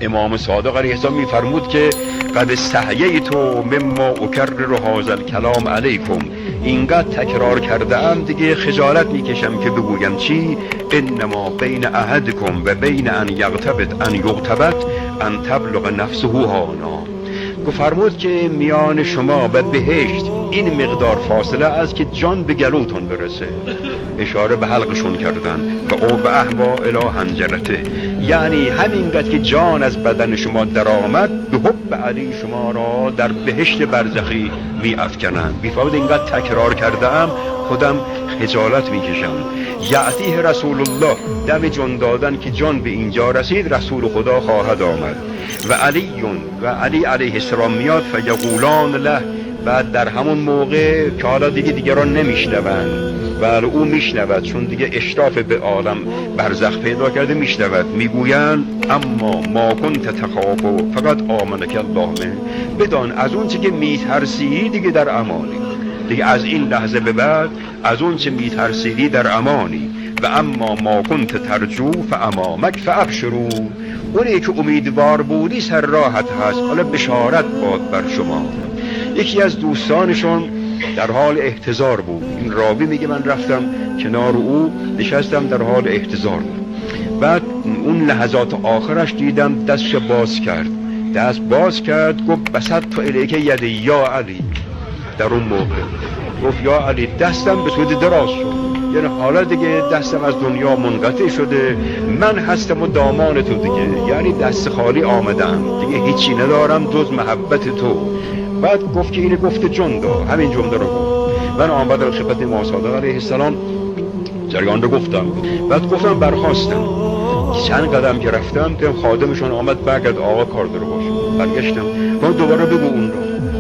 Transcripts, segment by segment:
امام صادق علیه السلام میفرمود که قد استحییت مما اکرر هذا الکلام علیکم، اینقدر تکرار کرده ام دیگه خجالت میکشم که بگویم چی؟ انما بین احدکم و بین ان یغتبط ان یغتبط ان تبلغ نفسه هانا. فرمود که میان شما و بهشت این مقدار فاصله است که جان به گلوتون برسه. اشاره به حلقشون کردن و او به احوا الی حنجرته، یعنی همینقدر که جان از بدن شما در آمد به حب علی شما را در بهشت برزخی می افکنند. بیفاید اینقدر تکرار کردم خودم خجالت میکشم. یعطیه رسول الله، دم جان دادن که جان به اینجا رسید رسول خدا خواهد آمد و علی علیه السلام میاد فیقولان له، بعد در همون موقع که حالا دیگران نمیشنوند ولی او میشنود چون دیگه اشراف به عالم برزخ پیدا کرده، میشنود میگویند اما ما کنت تخافو فقط آمنک الله من، بدان از اون چه که میترسی دیگه در امانی، دیگه از این لحظه به بعد از اون چه میترسیدی در امانی. و اما ما کنت ترجو فامامک فابشروا، اونی که امیدوار بودی سر راحت هست، حالا بشارت باد بر شما. یکی از دوستانشون در حال احتضار بود، این راوی میگه من رفتم کنار او نشستم در حال احتضار، بعد اون لحظات آخرش دیدم دستش باز کرد گفت بسط تو الیک یدی یا علی. در اون موقع گفت یا علی دستم به سوی دراز شد، یعنی حالا دیگه دستم از دنیا منقطع شده، من هستم و دامان تو دیگه، یعنی دست خالی آمدم دیگه، هیچی ندارم جز محبت تو. بعد گفت که اینه گفت جنده، همین جمله رو گفت. من آمدم خدمت امام صادق علیه السلام جریان رو گفتم، بعد گفتم برخاستم، چند قدم که رفتم دیدم خادمشون آمد برگرد آقا کار داره باشه. برگشتم گفت دوباره بگو اون رو،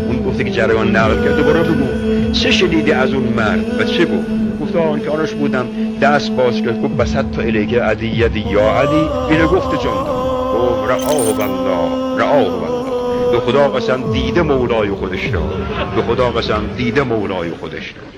اون گفته که جریان نقل کرد، دوباره بگو چه شنیدی از اون مرد و چه گفت؟ گفت آن که آنش بودم دست باز کرد گفت بسط تو الیک علی یدی یا علی، اینو گفت جنده. گفت رعاه بالله به خدا قسم دیده مولای خودش را، به خدا قسم دیده مولای خودش را.